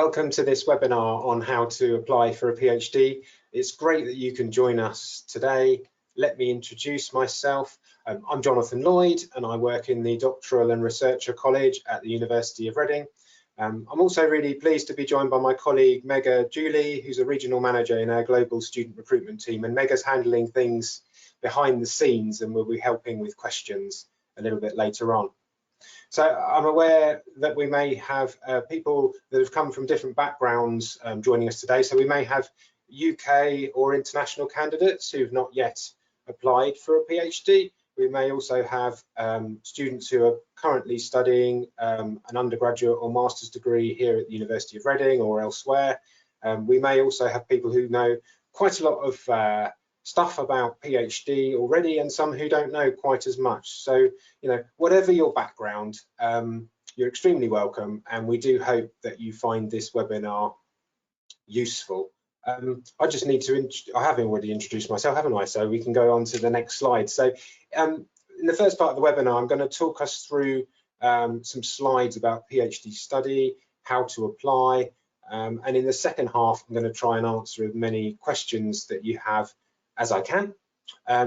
Welcome to this webinar on how to apply for a PhD. It's great that you can join us today. Let me introduce myself. I'm Jonathan Lloyd and I work in the Doctoral and Researcher College at the University of Reading. I'm also really pleased to be joined by my colleague Mega Julie, who's a regional manager in our global student recruitment team, and Mega's handling things behind the scenes and will be helping with questions a little bit later on. So I'm aware that we may have people that have come from different backgrounds joining us today. So we may have UK or international candidates who've not yet applied for a PhD. We may also have students who are currently studying an undergraduate or master's degree here at the University of Reading or elsewhere. We may also have people who know quite a lot of stuff about PhD already and some who don't know quite as much. So, whatever your background, you're extremely welcome, and we do hope that you find this webinar useful. I just need to, I have already introduced myself, haven't I? So we can go on to the next slide. So in the first part of the webinar, I'm going to talk us through some slides about PhD study, how to apply, and in the second half, I'm going to try and answer as many questions that you have as I can.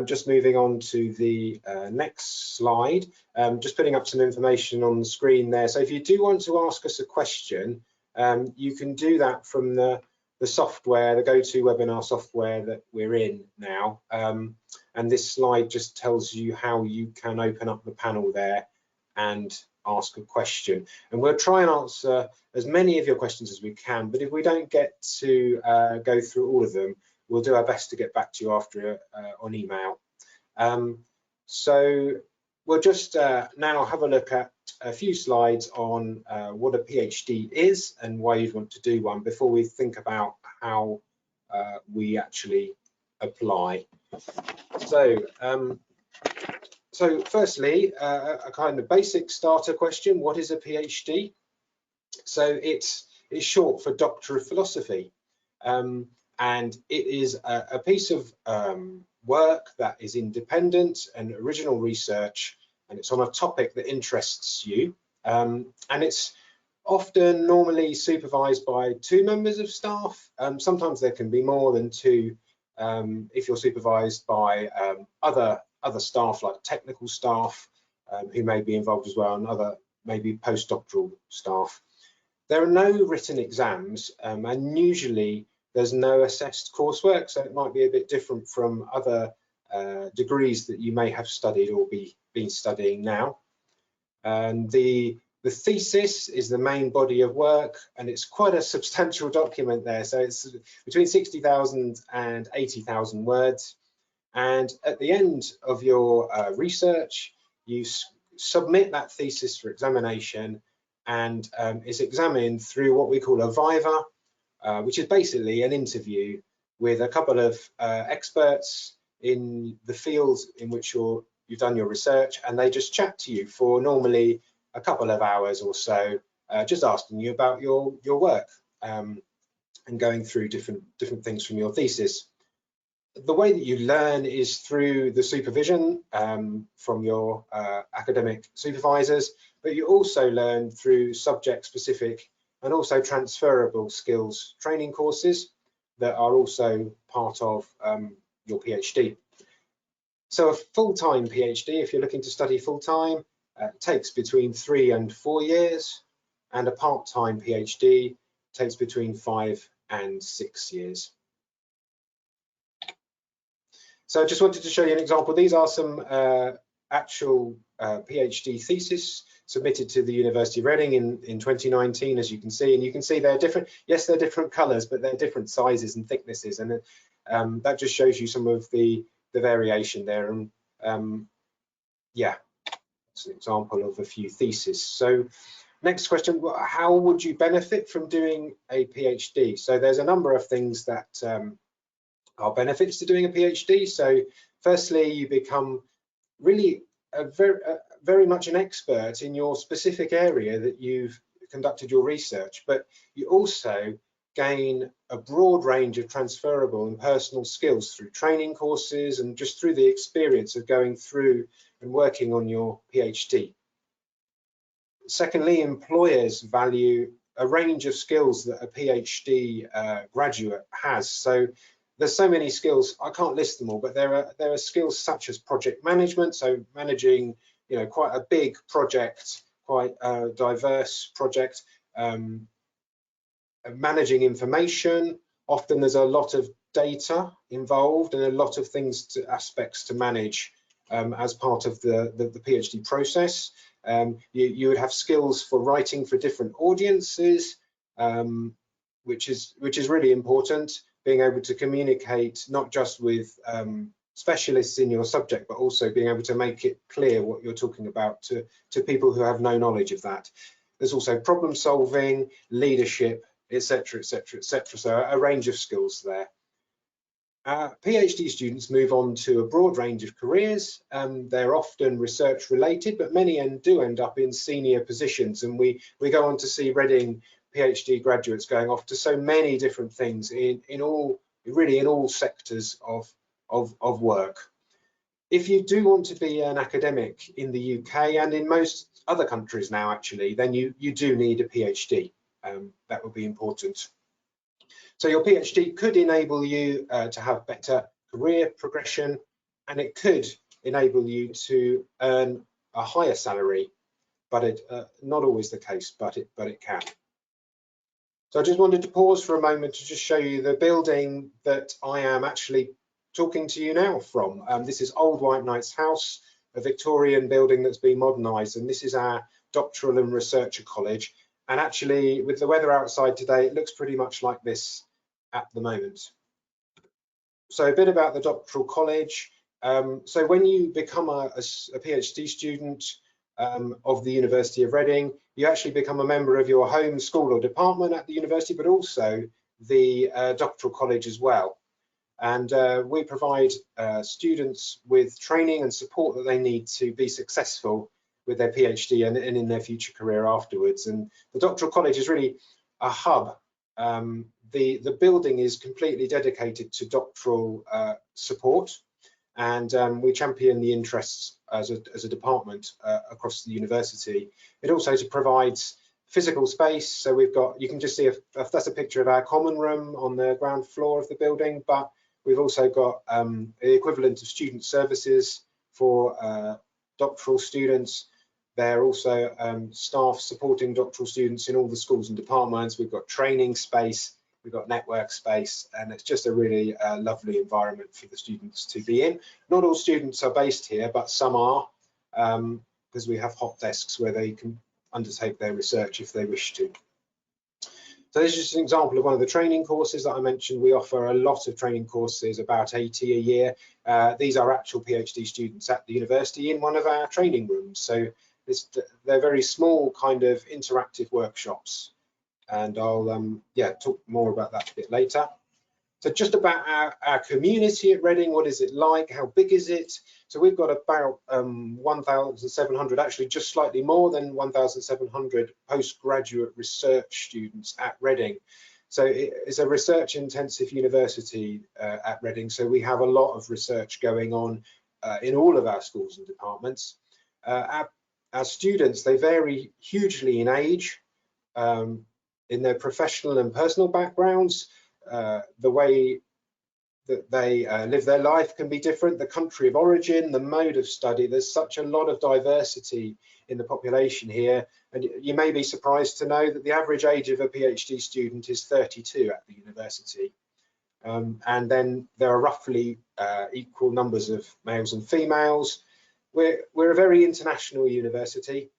Just moving on to the next slide, just putting up some information on the screen there. So if you do want to ask us a question, you can do that from the software, the GoToWebinar software that we're in now. And this slide just tells you how you can open up the panel there and ask a question. And we'll try and answer as many of your questions as we can, but if we don't get to go through all of them, we'll do our best to get back to you after on email. So we'll just now have a look at a few slides on what a PhD is and why you'd want to do one before we think about how we actually apply. So, firstly, a kind of basic starter question: what is a PhD? So it's short for Doctor of Philosophy. And it is a piece of work that is independent and original research, and it's on a topic that interests you. And it's often normally supervised by 2 members of staff. Sometimes there can be more than 2 if you're supervised by other staff, like technical staff who may be involved as well, and other maybe postdoctoral staff. There are no written exams, and usually there's no assessed coursework, so it might be a bit different from other degrees that you may have studied or been studying now. And the thesis is the main body of work, and it's quite a substantial document there. So it's between 60,000 and 80,000 words. And at the end of your research, you submit that thesis for examination, and it's examined through what we call a viva, which is basically an interview with a couple of experts in the fields in which you've done your research, and they just chat to you for normally a couple of hours or so, just asking you about your work and going through different things from your thesis. The way that you learn is through the supervision from your academic supervisors, but you also learn through subject-specific and also transferable skills training courses that are also part of your PhD. So a full-time PhD, if you're looking to study full-time, takes between 3 and 4 years, and a part-time PhD takes between 5 and 6 years. So I just wanted to show you an example. These are some actual PhD theses submitted to the University of Reading in 2019, as you can see, and you can see they're different. Yes, they're different colours, but they're different sizes and thicknesses, and that just shows you some of the variation there. And yeah, it's an example of a few theses. So next question: how would you benefit from doing a PhD? So there's a number of things that are benefits to doing a PhD. So firstly, you become really very much an expert in your specific area that you've conducted your research, but you also gain a broad range of transferable and personal skills through training courses and just through the experience of going through and working on your PhD. Secondly, employers value a range of skills that a PhD graduate has. So there's so many skills, I can't list them all, but there are skills such as project management, so managing, you know, quite a big project, quite a diverse project, managing information. Often there's a lot of data involved and a lot of aspects to manage as part of the PhD process. You would have skills for writing for different audiences, which is really important, being able to communicate not just with specialists in your subject, but also being able to make it clear what you're talking about to people who have no knowledge of that. There's also problem solving, leadership, etc., etc., etc. So a range of skills there. PhD students move on to a broad range of careers. They're often research related, but many do end up in senior positions. And we go on to see Reading PhD graduates going off to so many different things in all sectors of work. If you do want to be an academic in the UK and in most other countries now, actually, then you do need a PhD. That would be important. So your PhD could enable you to have better career progression, and it could enable you to earn a higher salary, but it's not always the case, but it can. So I just wanted to pause for a moment to just show you the building that I am actually talking to you now from. This is Old White Knight's House, a Victorian building that's been modernised, and this is our doctoral and researcher college. And actually, with the weather outside today, it looks pretty much like this at the moment. So a bit about the doctoral college. So when you become a PhD student of the University of Reading, you actually become a member of your home school or department at the university, but also the doctoral college as well. And we provide students with training and support that they need to be successful with their PhD and in their future career afterwards. And the doctoral college is really a hub. The building is completely dedicated to doctoral support, and we champion the interests as a department across the university. It also provides physical space, so we've got, you can just see if that's a picture of our common room on the ground floor of the building, but we've also got the equivalent of student services for doctoral students. There are also staff supporting doctoral students in all the schools and departments. We've got training space, we've got network space, and it's just a really lovely environment for the students to be in. Not all students are based here, but some are, because we have hot desks where they can undertake their research if they wish to. So this is just an example of one of the training courses that I mentioned. We offer a lot of training courses, about 80 a year. These are actual PhD students at the university in one of our training rooms. So they're very small kind of interactive workshops. And I'll talk more about that a bit later. So just about our community at Reading, what is it like? How big is it? So we've got about 1,700, actually just slightly more than 1,700 postgraduate research students at Reading. So it's a research intensive university at Reading. So we have a lot of research going on in all of our schools and departments. Our students, they vary hugely in age, in their professional and personal backgrounds. The way that they live their life can be different, the country of origin, the mode of study. There's such a lot of diversity in the population here, and you may be surprised to know that the average age of a PhD student is 32 at the university. And then there are roughly equal numbers of males and females. We're a very international university,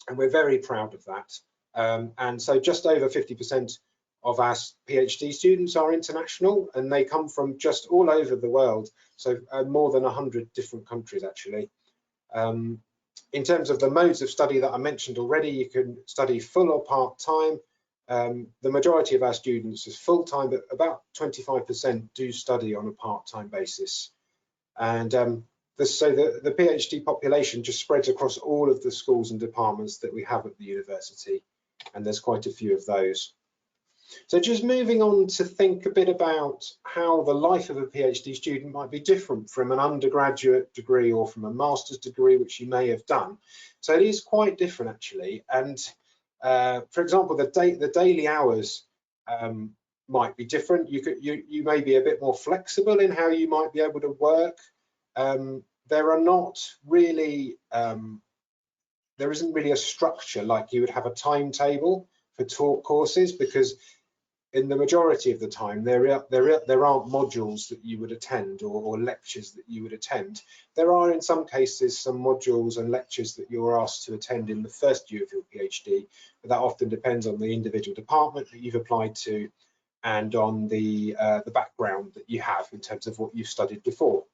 and we're very proud of that. And so just over 50% of our PhD students are international, and they come from just all over the world, so more than 100 different countries actually. In terms of the modes of study that I mentioned already, you can study full or part-time. The majority of our students is full-time, but about 25% do study on a part-time basis. And so the PhD population just spreads across all of the schools and departments that we have at the university, and there's quite a few of those. So just moving on to think a bit about how the life of a PhD student might be different from an undergraduate degree or from a master's degree, which you may have done. So it is quite different actually. And For example, the daily hours might be different. You may be a bit more flexible in how you might be able to work. There are not really there isn't really a structure like you would have a timetable for talk courses, because in the majority of the time there aren't modules that you would attend or lectures that you would attend. There are in some cases some modules and lectures that you're asked to attend in the first year of your PhD, but that often depends on the individual department that you've applied to and on the background that you have in terms of what you've studied before.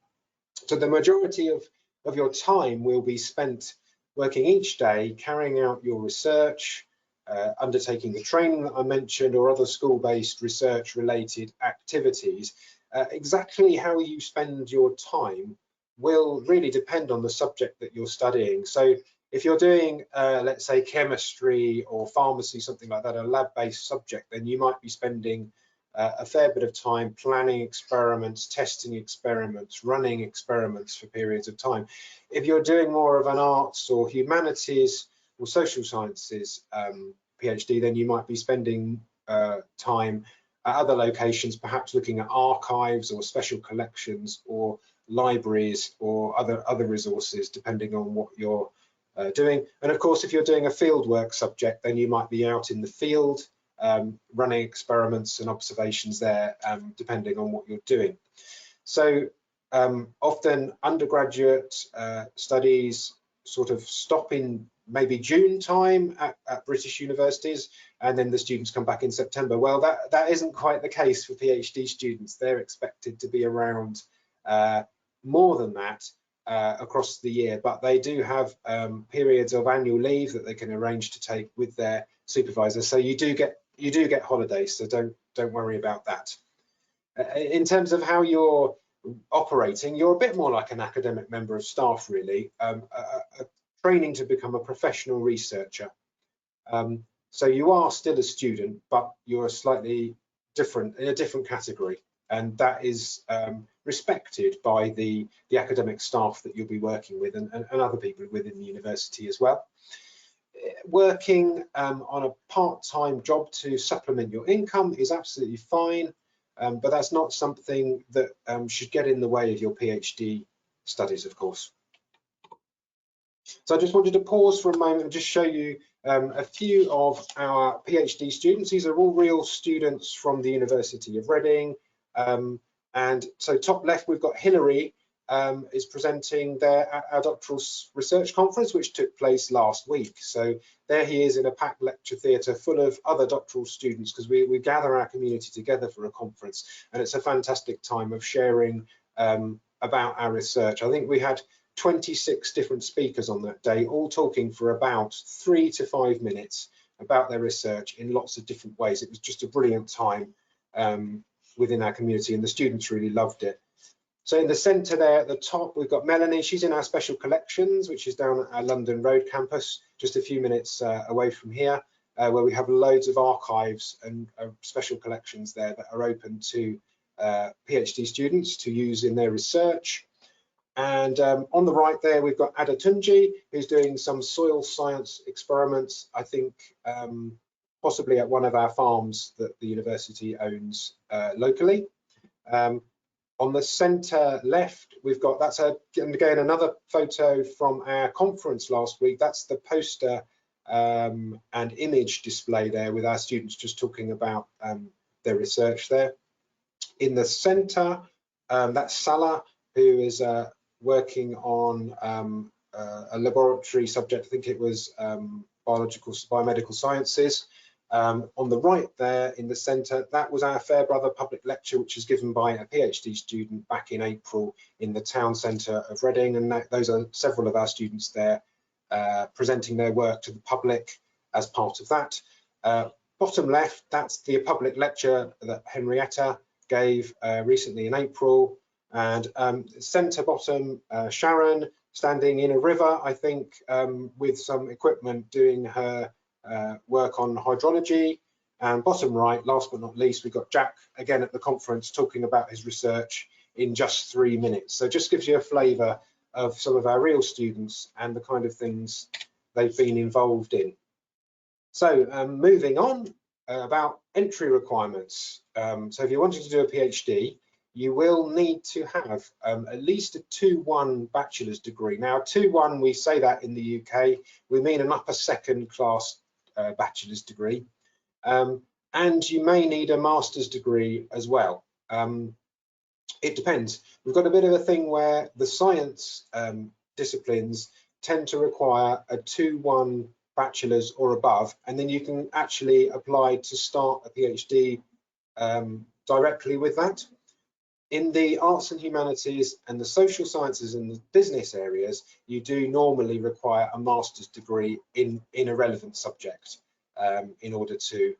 So the majority of your time will be spent working each day, carrying out your research, undertaking the training that I mentioned, or other school-based research-related activities. Exactly how you spend your time will really depend on the subject that you're studying. So if you're doing, let's say, chemistry or pharmacy, something like that, a lab-based subject, then you might be spending a fair bit of time planning experiments, testing experiments, running experiments for periods of time. If you're doing more of an arts or humanities or social sciences PhD, then you might be spending time at other locations, perhaps looking at archives or special collections or libraries or other resources, depending on what you're doing. And of course, if you're doing a fieldwork subject, then you might be out in the field running experiments and observations there, depending on what you're doing. So often undergraduate studies sort of stop in maybe June time at British universities, and then the students come back in September. Well, that isn't quite the case for PhD students. They're expected to be around more than that across the year, but they do have periods of annual leave that they can arrange to take with their supervisor. So you do get holidays, so don't worry about that. In terms of how you're operating, you're a bit more like an academic member of staff, really, training to become a professional researcher. So you are still a student, but you're slightly different, in a different category, and that is respected by the academic staff that you'll be working with and other people within the university as well. Working on a part-time job to supplement your income is absolutely fine, but that's not something that should get in the way of your PhD studies, of course. So I just wanted to pause for a moment and just show you a few of our PhD students. These are all real students from the University of Reading. And so top left, we've got Hilary is presenting there at our doctoral research conference, which took place last week. So there he is in a packed lecture theatre full of other doctoral students, because we gather our community together for a conference, and it's a fantastic time of sharing about our research. I think we had 26 different speakers on that day, all talking for about 3 to 5 minutes about their research in lots of different ways. It was just a brilliant time within our community, and the students really loved it. So in the centre there at the top, we've got Melanie. She's in our special collections, which is down at our London Road campus, just a few minutes away from here, where we have loads of archives and special collections there that are open to PhD students to use in their research. And on the right there, we've got Adatunji, who's doing some soil science experiments, I think possibly at one of our farms that the university owns locally. On the centre left, we've got, that's again another photo from our conference last week. That's the poster and image display there with our students just talking about their research there. In the centre, that's Salah, who is working on a laboratory subject. I think it was biomedical sciences. On the right there in the centre, that was our Fairbrother public lecture, which was given by a PhD student back in April in the town centre of Reading, and those are several of our students there presenting their work to the public as part of that. Bottom left, that's the public lecture that Henrietta gave recently in April, and centre bottom, Sharon standing in a river, I think, with some equipment doing her work on hydrology. And bottom right, last but not least, we've got Jack again at the conference talking about his research in just 3 minutes. So just gives you a flavour of some of our real students and the kind of things they've been involved in. So moving on, about entry requirements. So if you're wanting to do a PhD, you will need to have at least a 2-1 bachelor's degree. Now, 2-1, we say that in the UK, we mean an upper second class bachelor's degree. And you may need a master's degree as well. It depends. We've got a bit of a thing where the science disciplines tend to require a 2-1 bachelor's or above, and then you can actually apply to start a PhD directly with that. In the arts and humanities and the social sciences and the business areas, you do normally require a master's degree in a relevant subject in order to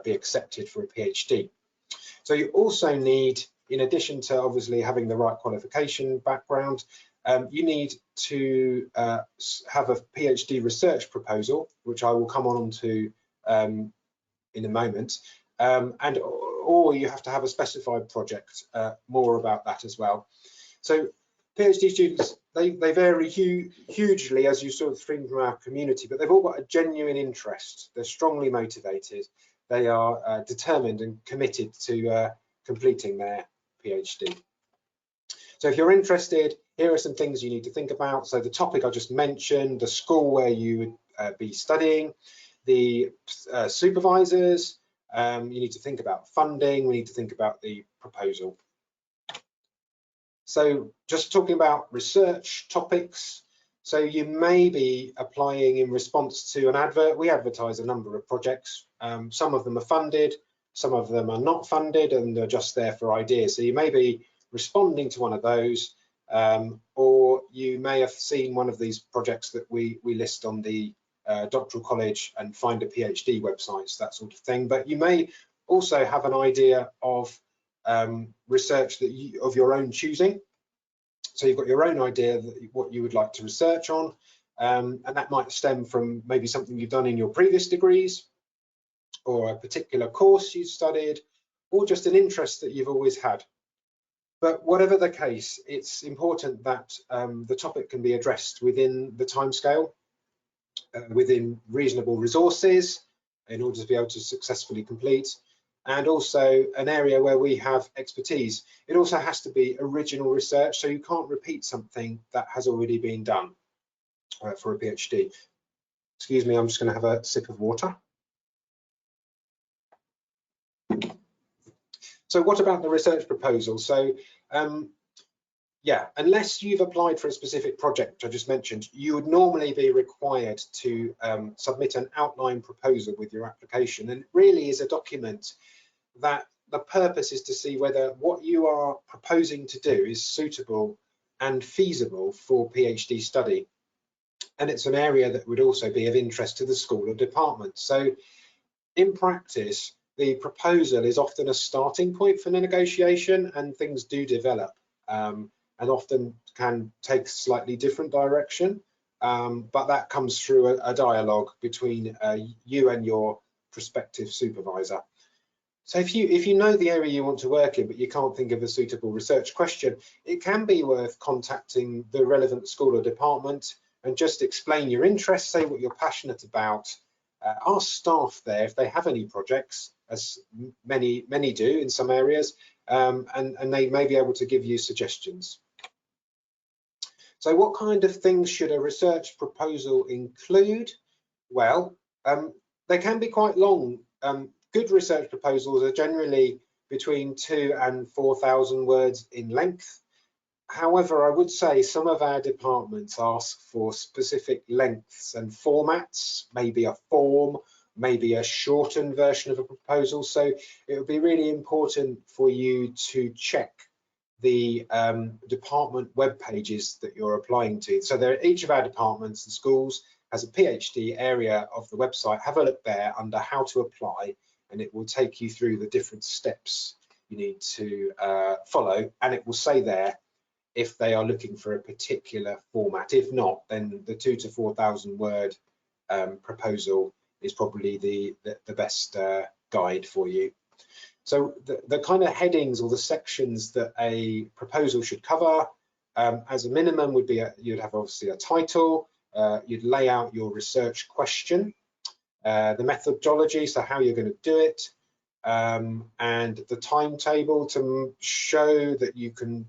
be accepted for a PhD. So you also need, in addition to obviously having the right qualification background, you need to have a PhD research proposal, which I will come on to in a moment, or you have to have a specified project, more about that as well. So PhD students, they vary hugely, as you sort of stream from our community, but they've all got a genuine interest. They're strongly motivated. They are determined and committed to completing their PhD. So if you're interested, here are some things you need to think about. So the topic I just mentioned, the school where you would be studying, the supervisors, you need to think about funding, we need to think about the proposal. So just talking about research topics, so you may be applying in response to an advert. We advertise a number of projects. Some of them are funded, some of them are not funded, and they're just there for ideas. So you may be responding to one of those, or you may have seen one of these projects that we list on the doctoral college and find a PhD websites, that sort of thing. But you may also have an idea of research that of your own choosing. So you've got your own idea that what you would like to research on, and that might stem from maybe something you've done in your previous degrees, or a particular course you studied, or just an interest that you've always had. But whatever the case, it's important that the topic can be addressed within the timescale, within reasonable resources, in order to be able to successfully complete, and also an area where we have expertise. It also has to be original research, so you can't repeat something that has already been done for a PhD. Excuse me, I'm just going to have a sip of water. So what about the research proposal? So yeah, unless you've applied for a specific project, which I just mentioned, you would normally be required to submit an outline proposal with your application. And it really is a document that the purpose is to see whether what you are proposing to do is suitable and feasible for PhD study. And it's an area that would also be of interest to the school or department. So in practice, the proposal is often a starting point for the negotiation, and things do develop. And often can take a slightly different direction, but that comes through a dialogue between you and your prospective supervisor. So if you know the area you want to work in, but you can't think of a suitable research question, it can be worth contacting the relevant school or department and just explain your interests, say what you're passionate about. Ask staff there if they have any projects, as many do in some areas, and they may be able to give you suggestions. So what kind of things should a research proposal include? Well, they can be quite long. Good research proposals are generally between 2,000 and 4,000 words in length. However, I would say some of our departments ask for specific lengths and formats, maybe a form, maybe a shortened version of a proposal. So it would be really important for you to check the department web pages that you're applying to. So each of our departments and schools has a PhD area of the website. Have a look there under how to apply, and it will take you through the different steps you need to follow, and it will say there if they are looking for a particular format. If not, then the 2,000 to 4,000 word proposal is probably the best guide for you. So the kind of headings or the sections that a proposal should cover, as a minimum, would be you'd have obviously a title, you'd lay out your research question, the methodology, so how you're going to do it, and the timetable to show that you can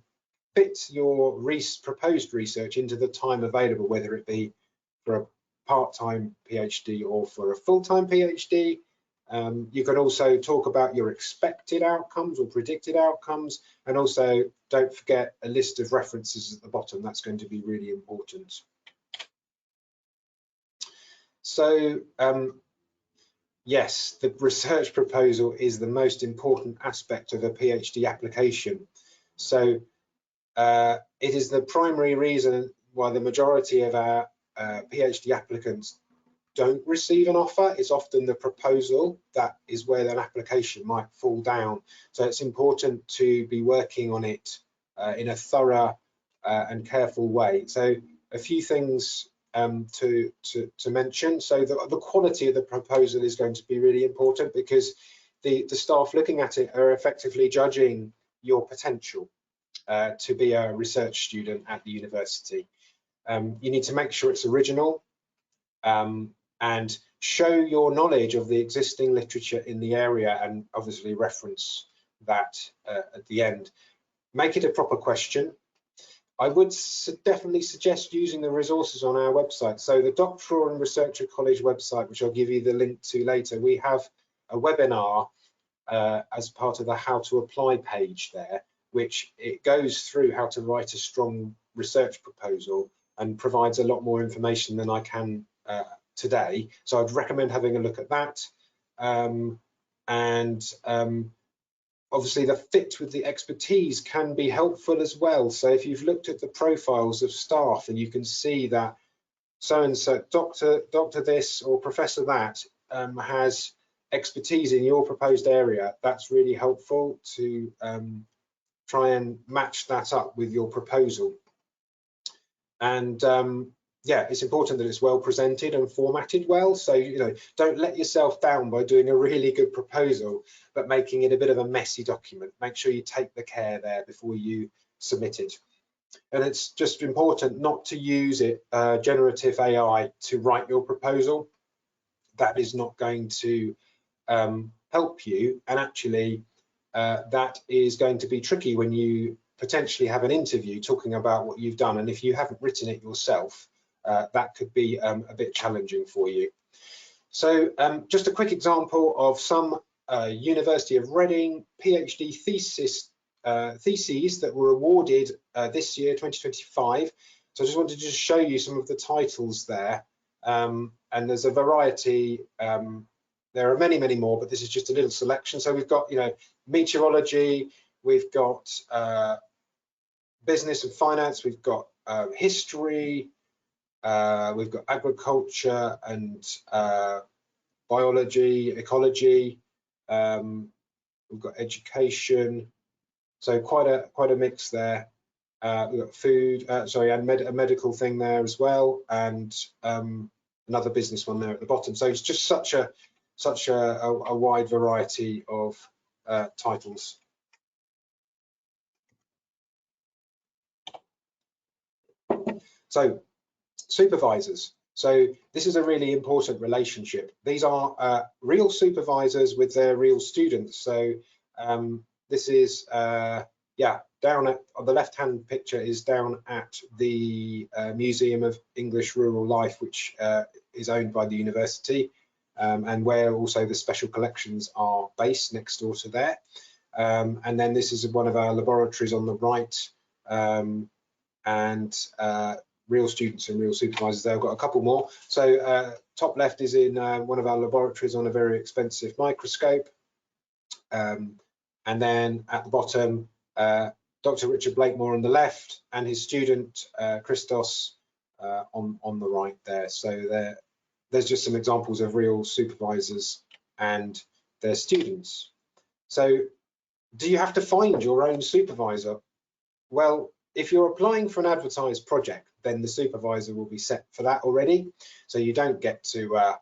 fit your proposed research into the time available, whether it be for a part-time PhD or for a full-time PhD. You can also talk about your expected outcomes or predicted outcomes, and also don't forget a list of references at the bottom. That's going to be really important. So yes, the research proposal is the most important aspect of a PhD application. So it is the primary reason why the majority of our PhD applicants don't receive an offer. It's often the proposal that is where an application might fall down. So it's important to be working on it in a thorough and careful way. So a few things to mention. So the quality of the proposal is going to be really important, because the staff looking at it are effectively judging your potential to be a research student at the university. You need to make sure it's original, and show your knowledge of the existing literature in the area, and obviously reference that at the end. Make it a proper question. I would definitely suggest using the resources on our website. So the Doctoral and Researcher College website, which I'll give you the link to later, we have a webinar as part of the How to Apply page there, which it goes through how to write a strong research proposal and provides a lot more information than I can today. So I'd recommend having a look at that. Obviously the fit with the expertise can be helpful as well. So if you've looked at the profiles of staff and you can see that so-and-so, doctor this or professor that has expertise in your proposed area, that's really helpful to try and match that up with your proposal. And yeah, it's important that it's well presented and formatted well. So, you know, don't let yourself down by doing a really good proposal, but making it a bit of a messy document. Make sure you take the care there before you submit it. And it's just important not to use generative AI to write your proposal. That is not going to help you. And actually, that is going to be tricky when you potentially have an interview talking about what you've done. And if you haven't written it yourself, that could be a bit challenging for you. So just a quick example of some University of Reading PhD theses that were awarded this year, 2025. So I just wanted to just show you some of the titles there. And there's a variety. There are many, many more, but this is just a little selection. So we've got, you know, meteorology, we've got business and finance, we've got history, we've got agriculture and biology, ecology, we've got education. So quite a mix there. We've got food, and a medical thing there as well, and another business one there at the bottom. So it's just such a wide variety of titles. So supervisors. So this is a really important relationship. These are real supervisors with their real students. So this is down at the left-hand picture is down at the Museum of English Rural Life, which is owned by the university, and where also the special collections are based next door to there. And then this is one of our laboratories on the right, and real students and real supervisors there. I've got a couple more. So top left is in one of our laboratories on a very expensive microscope. And then at the bottom, Dr. Richard Blakemore on the left and his student Christos on the right there. So there's just some examples of real supervisors and their students. So do you have to find your own supervisor? Well, if you're applying for an advertised project, then the supervisor will be set for that already. So you don't get to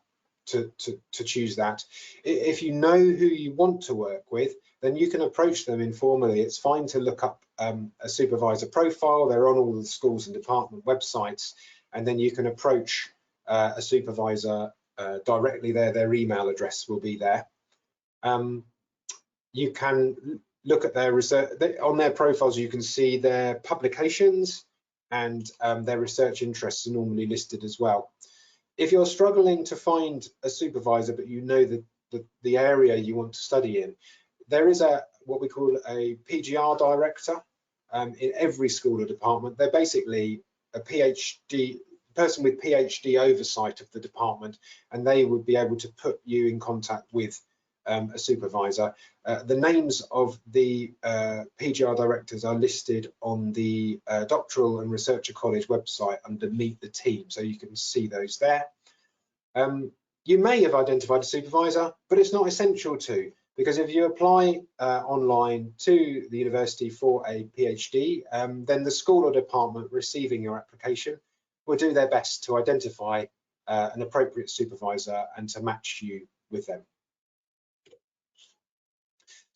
choose that. If you know who you want to work with, then you can approach them informally. It's fine to look up a supervisor profile. They're on all the schools and department websites, and then you can approach a supervisor directly there. Their email address will be there. You can look at their research on their profiles. You can see their publications, and their research interests are normally listed as well. If you're struggling to find a supervisor, but you know the area you want to study in, there is what we call a PGR director in every school or department. They're basically a PhD person with PhD oversight of the department, and they would be able to put you in contact with a supervisor. The names of the PGR directors are listed on the Doctoral and Researcher College website under Meet the Team, so you can see those there. You may have identified a supervisor, but it's not essential to, because if you apply online to the university for a PhD, then the school or department receiving your application will do their best to identify an appropriate supervisor and to match you with them.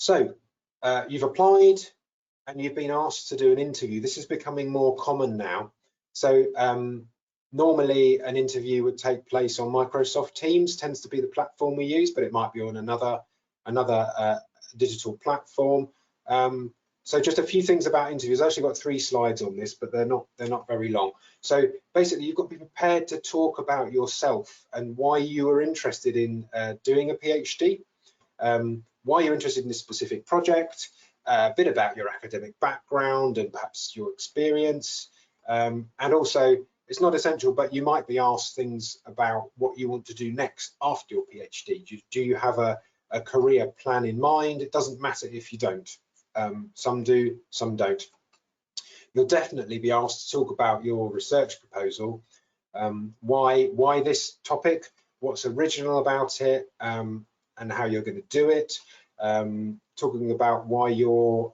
So you've applied and you've been asked to do an interview. This is becoming more common now. So normally an interview would take place on Microsoft Teams, tends to be the platform we use, but it might be on another digital platform. So just a few things about interviews. I've actually got 3 slides on this, but they're not very long. So basically, you've got to be prepared to talk about yourself and why you are interested in doing a PhD, why you're interested in this specific project, a bit about your academic background and perhaps your experience, and also, it's not essential, but you might be asked things about what you want to do next after your PhD. Do you have a career plan in mind? It doesn't matter if you don't. Some do, some don't. You'll definitely be asked to talk about your research proposal, why this topic, what's original about it, and how you're going to do it, talking about why you're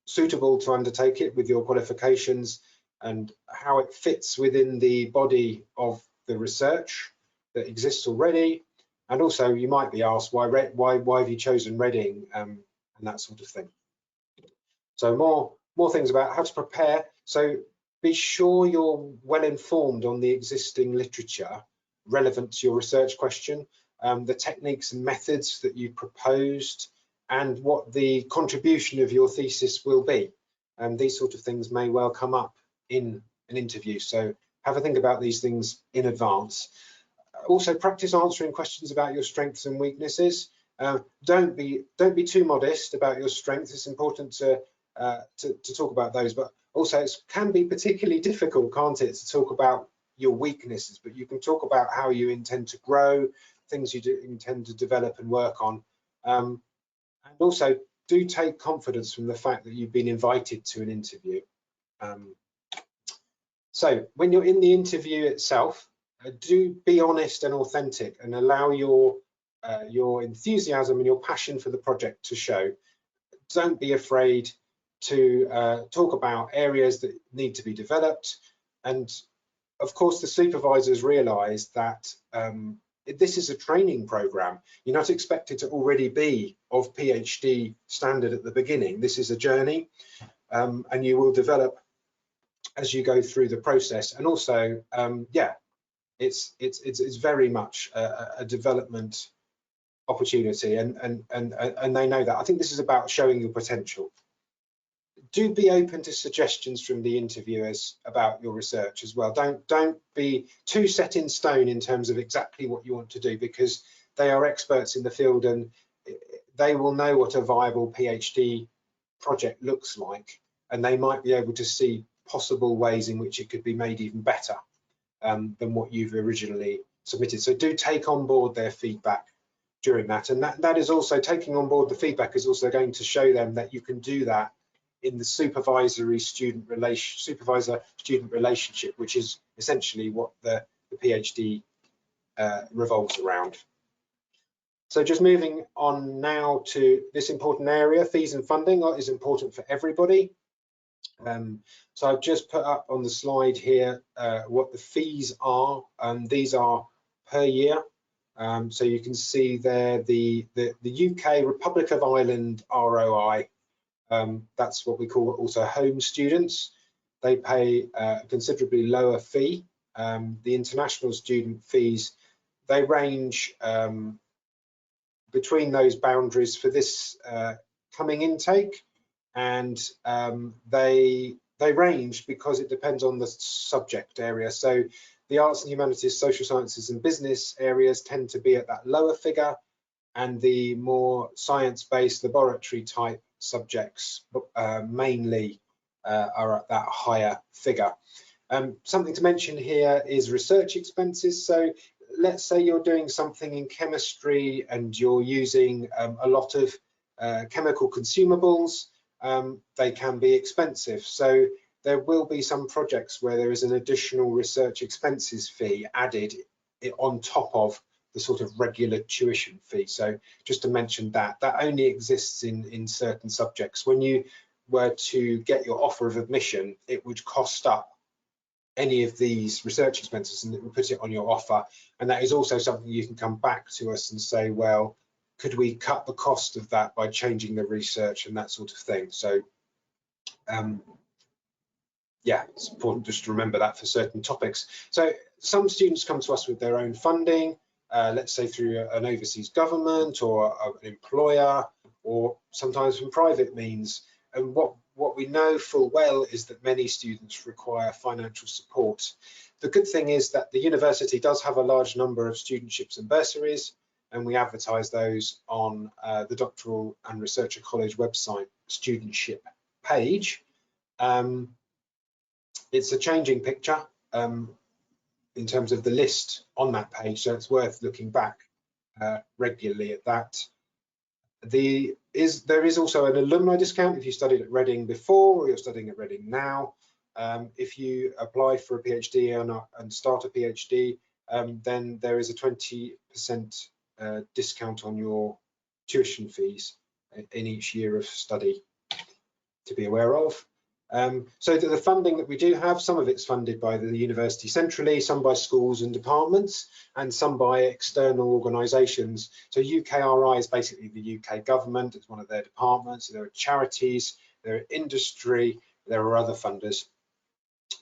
suitable to undertake it with your qualifications, and how it fits within the body of the research that exists already. And also you might be asked why have you chosen Reading, and that sort of thing. So more things about how to prepare. So be sure you're well informed on the existing literature relevant to your research question, the techniques and methods that you proposed, and what the contribution of your thesis will be. These sort of things may well come up in an interview, so have a think about these things in advance. Also, practice answering questions about your strengths and weaknesses. Don't be too modest about your strengths. It's important to talk about those, but also it can be particularly difficult, can't it, to talk about your weaknesses, but you can talk about how you intend to grow, things you intend to develop and work on. And also, do take confidence from the fact that you've been invited to an interview. So when you're in the interview itself, do be honest and authentic, and allow your enthusiasm and your passion for the project to show. Don't be afraid to talk about areas that need to be developed. And of course, the supervisors realise that this is a training program. You're not expected to already be of PhD standard at the beginning. This is a journey, and you will develop as you go through the process. And also, yeah, it's very much a development opportunity, and they know that. I think this is about showing your potential. Do be open to suggestions from the interviewers about your research as well. Don't be too set in stone in terms of exactly what you want to do, because they are experts in the field and they will know what a viable PhD project looks like, and they might be able to see possible ways in which it could be made even better than what you've originally submitted. So do take on board their feedback during that, and that is also, taking on board the feedback is also going to show them that you can do that in the supervisor student relationship, which is essentially what the PhD revolves around. So just moving on now to this important area, fees and funding is important for everybody. So I've just put up on the slide here what the fees are. These are per year. So you can see there the UK Republic of Ireland ROI. That's what we call also home students. They pay a considerably lower fee. The international student fees, they range between those boundaries for this coming intake, and they range because it depends on the subject area. So the arts and humanities, social sciences and business areas tend to be at that lower figure, and the more science-based laboratory type subjects mainly are at that higher figure. Something to mention here is research expenses. So let's say you're doing something in chemistry and you're using a lot of chemical consumables. They can be expensive. So there will be some projects where there is an additional research expenses fee added on top of the sort of regular tuition fee. So just to mention that only exists in certain subjects. When you were to get your offer of admission, it would cost up any of these research expenses and it will put it on your offer. And that is also something you can come back to us and say, well, could we cut the cost of that by changing the research and that sort of thing. So yeah, it's important just to remember that for certain topics. So some students come to us with their own funding, let's say through an overseas government or an employer, or sometimes from private means. And what we know full well is that many students require financial support. The good thing is that the university does have a large number of studentships and bursaries, and we advertise those on the Doctoral and Researcher College website studentship page. It's a changing picture in terms of the list on that page, so it's worth looking back regularly at that. There is also an alumni discount if you studied at Reading before or you're studying at Reading now. If you apply for a PhD and start a PhD, then there is a 20% discount on your tuition fees in each year of study to be aware of. So the funding that we do have, some of it's funded by the university centrally, some by schools and departments, and some by external organisations. So UKRI is basically the UK government, it's one of their departments. There are charities, there are industry, there are other funders.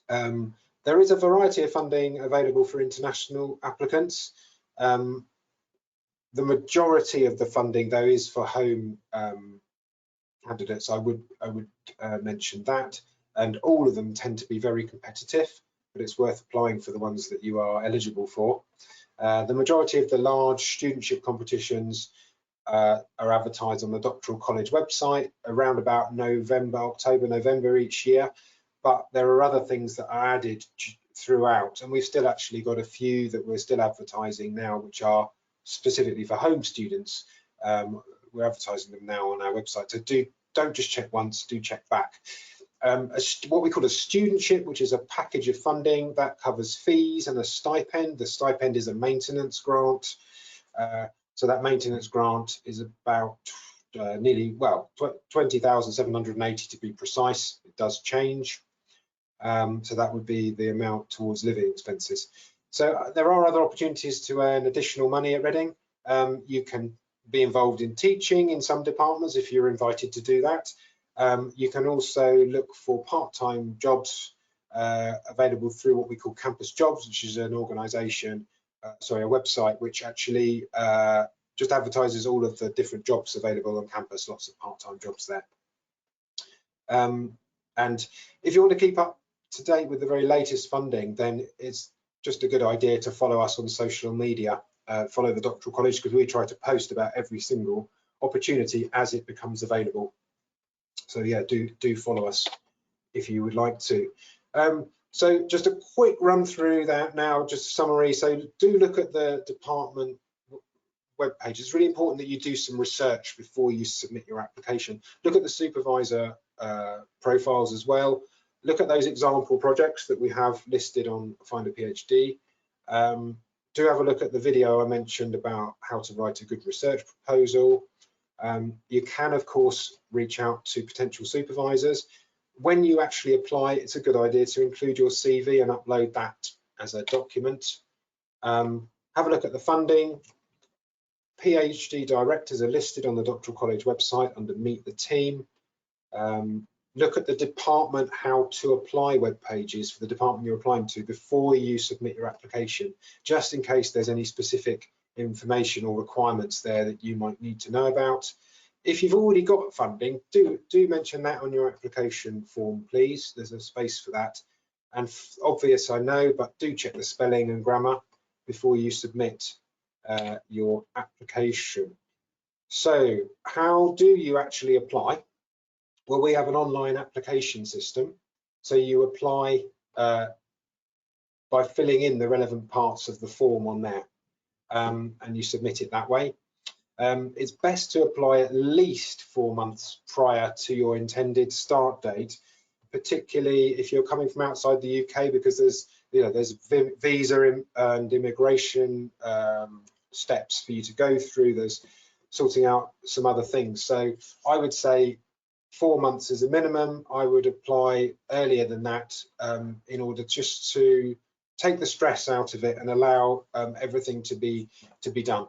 There is a variety of funding available for international applicants. The majority of the funding, though, is for home candidates. I would mention that, and all of them tend to be very competitive, but it's worth applying for the ones that you are eligible for. The majority of the large studentship competitions are advertised on the Doctoral College website around about October, November each year, but there are other things that are added throughout, and we've still actually got a few that we're still advertising now, which are specifically for home students. We're advertising them now on our website, so don't just check once, do check back. What we call a studentship, which is a package of funding that covers fees and a stipend. The stipend is a maintenance grant. So that maintenance grant is about nearly, well, 20,780 to be precise. It does change. So that would be the amount towards living expenses. So there are other opportunities to earn additional money at Reading. You can be involved in teaching in some departments if you're invited to do that. You can also look for part-time jobs available through what we call Campus Jobs, which is an organisation, a website which actually just advertises all of the different jobs available on campus, lots of part-time jobs there. And if you want to keep up to date with the very latest funding, then it's just a good idea to follow us on social media. Follow the Doctoral College, because we try to post about every single opportunity as it becomes available. So yeah, do follow us if you would like to. So just a quick run through that now, just a summary. So do look at the department webpage. It's really important that you do some research before you submit your application. Look at the supervisor profiles as well. Look at those example projects that we have listed on Find a PhD. Do have a look at the video I mentioned about how to write a good research proposal. You can, of course, reach out to potential supervisors. When you actually apply, it's a good idea to include your CV and upload that as a document. Have a look at the funding. PhD directors are listed on the Doctoral College website under Meet the Team. look at the department, how to apply web pages for the department you're applying to before you submit your application, just in case there's any specific information or requirements there that you might need to know about. If you've already got funding, do mention that on your application form, please. There's a space for that. And obvious, I know, but do check the spelling and grammar before you submit your application. So how do you actually apply? Well, we have an online application system. So you apply by filling in the relevant parts of the form on there, and you submit it that way. It's best to apply at least 4 months prior to your intended start date, particularly if you're coming from outside the UK, because there's visa and immigration steps for you to go through. There's sorting out some other things. So I would say 4 months is a minimum. I would apply earlier than that in order just to take the stress out of it and allow everything to be done.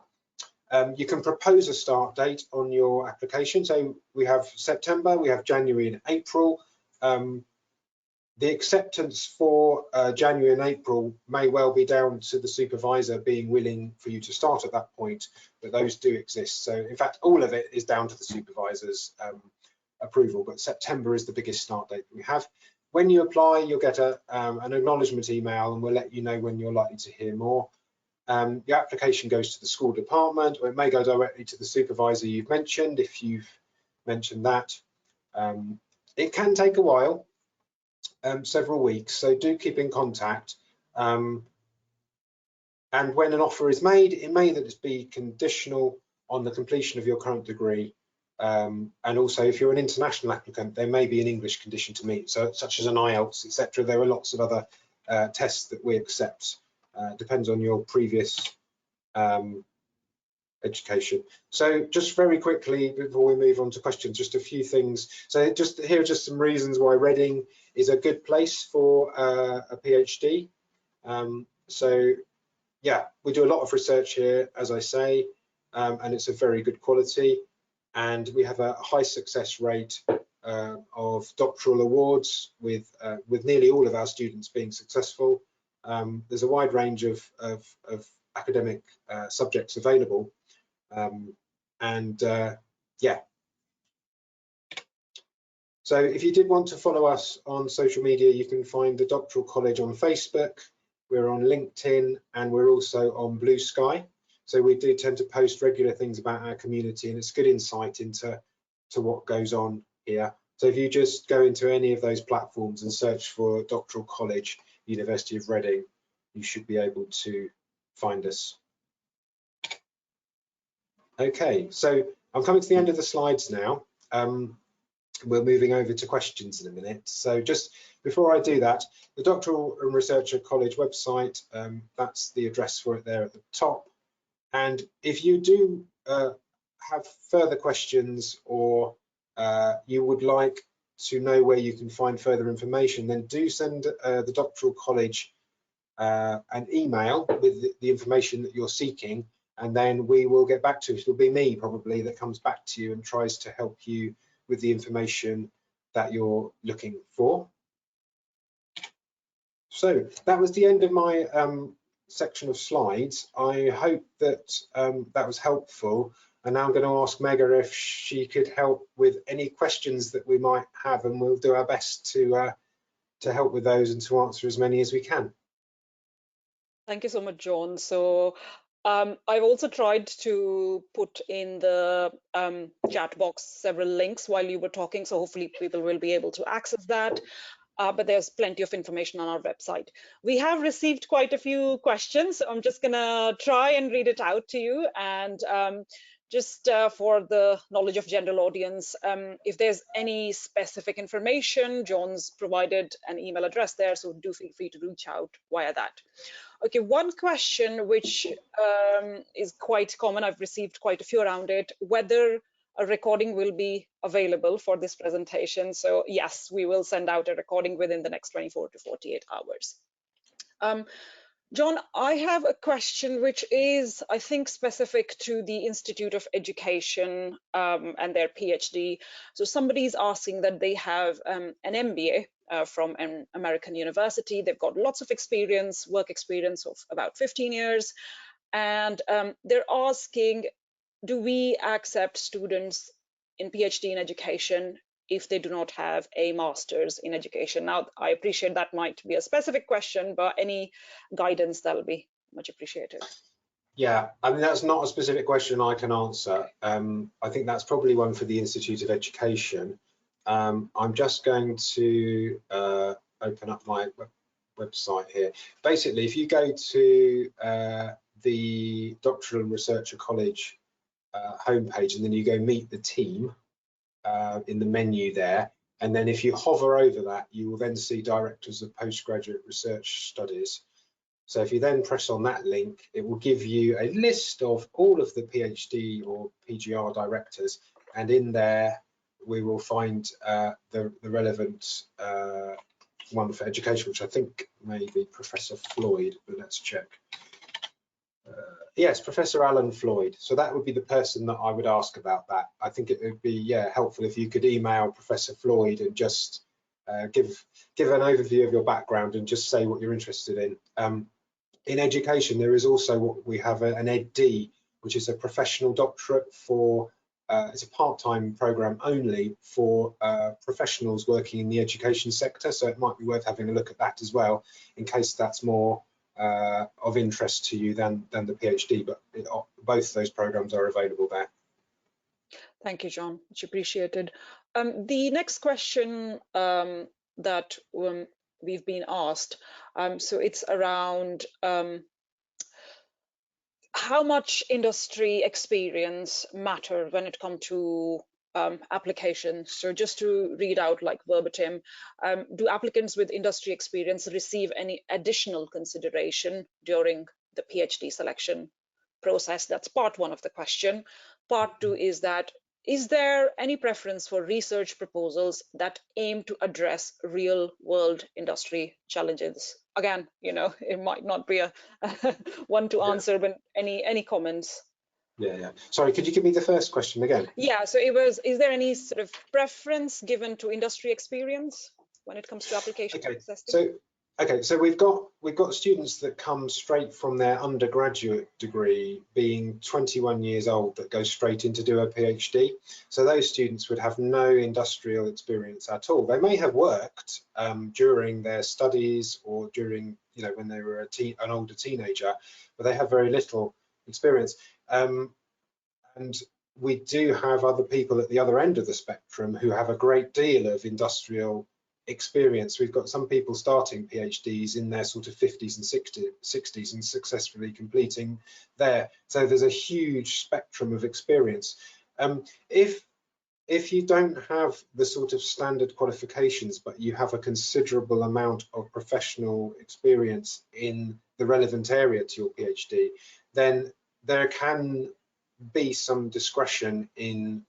You can propose a start date on your application. So we have September, we have January and April. The acceptance for January and April may well be down to the supervisor being willing for you to start at that point, but those do exist. So in fact, all of it is down to the supervisor's approval, but September is the biggest start date that we have. When you apply, you'll get an acknowledgement email, and we'll let you know when you're likely to hear more. Your application goes to the school department, or it may go directly to the supervisor you've mentioned, if you've mentioned that. It can take a while, several weeks, so do keep in contact. And when an offer is made, it may be conditional on the completion of your current degree. And also, if you're an international applicant, there may be an English condition to meet, so such as an IELTS, etc. There are lots of other tests that we accept. Depends on your previous education. So just very quickly before we move on to questions, just a few things. So here are just some reasons why Reading is a good place for a PhD. So yeah, we do a lot of research here, as I say, and it's a very good quality. And we have a high success rate of doctoral awards with nearly all of our students being successful. There's a wide range of academic subjects available, yeah. So if you did want to follow us on social media, you can find the Doctoral College on Facebook, we're on LinkedIn, and we're also on Blue Sky. So we do tend to post regular things about our community, and it's good insight into what goes on here. So if you just go into any of those platforms and search for Doctoral College, University of Reading, you should be able to find us. Okay, so I'm coming to the end of the slides now. We're moving over to questions in a minute. So just before I do that, the Doctoral and Researcher College website, that's the address for it there at the top. And if you do have further questions, or you would like to know where you can find further information, then do send the Doctoral College an email with the information that you're seeking, and then we will get back to it. It'll be me probably that comes back to you and tries to help you with the information that you're looking for. So that was the end of my section of slides. I hope that that was helpful. And now I'm going to ask Mega if she could help with any questions that we might have, and we'll do our best to help with those and to answer as many as we can. Thank you so much, John. So I've also tried to put in the chat box several links while you were talking, so hopefully people will be able to access that. But there's plenty of information on our website. We have received quite a few questions. I'm just gonna try and read it out to you. And just for the knowledge of general audience, if there's any specific information, John's provided an email address there, so do feel free to reach out via that. Okay, one question which is quite common, I've received quite a few around it, whether a recording will be available for this presentation. So yes, we will send out a recording within the next 24 to 48 hours. John, I have a question which is, I think, specific to the Institute of Education and their PhD. So somebody's asking that they have an MBA from an American university. They've got lots of experience, work experience of about 15 years. And they're asking, do we accept students in PhD in education if they do not have a master's in education? Now, I appreciate that might be a specific question, but any guidance, that'll be much appreciated. Yeah, I mean, that's not a specific question I can answer. I think that's probably one for the Institute of Education. I'm just going to open up my website here. Basically, if you go to the Doctoral and Researcher College homepage, and then you go meet the team in the menu there, and then if you hover over that, you will then see Directors of Postgraduate Research Studies. So if you then press on that link, it will give you a list of all of the PhD or PGR directors, and in there we will find the relevant one for education, which I think may be Professor Floyd, but let's check. Yes, Professor Alan Floyd. So that would be the person that I would ask about that. I think it would be helpful if you could email Professor Floyd and just give an overview of your background and just say what you're interested in. In education, there is also what we have an EdD, which is a professional doctorate for, it's a part-time program only for professionals working in the education sector. So it might be worth having a look at that as well, in case that's more of interest to you than the PhD, but both those programs are available there. Thank you, John. Much appreciated. The next question that we've been asked, so it's around how much industry experience matter when it comes to applications. So just to read out like verbatim, do applicants with industry experience receive any additional consideration during the PhD selection process? That's part one of the question. Part two is that, is there any preference for research proposals that aim to address real world industry challenges? Again, you know, it might not be a one to answer, but any comments? Yeah. Sorry, could you give me the first question again? Yeah, so it was, is there any sort of preference given to industry experience when it comes to application process? So we've got students that come straight from their undergraduate degree, being 21 years old, that go straight in to do a PhD. So those students would have no industrial experience at all. They may have worked during their studies or during, you know, when they were an older teenager, but they have very little experience. And we do have other people at the other end of the spectrum who have a great deal of industrial experience. We've got some people starting PhDs in their sort of 50s and 60s and successfully completing there. So there's a huge spectrum of experience. If you don't have the sort of standard qualifications, but you have a considerable amount of professional experience in the relevant area to your PhD, then there can be some discretion in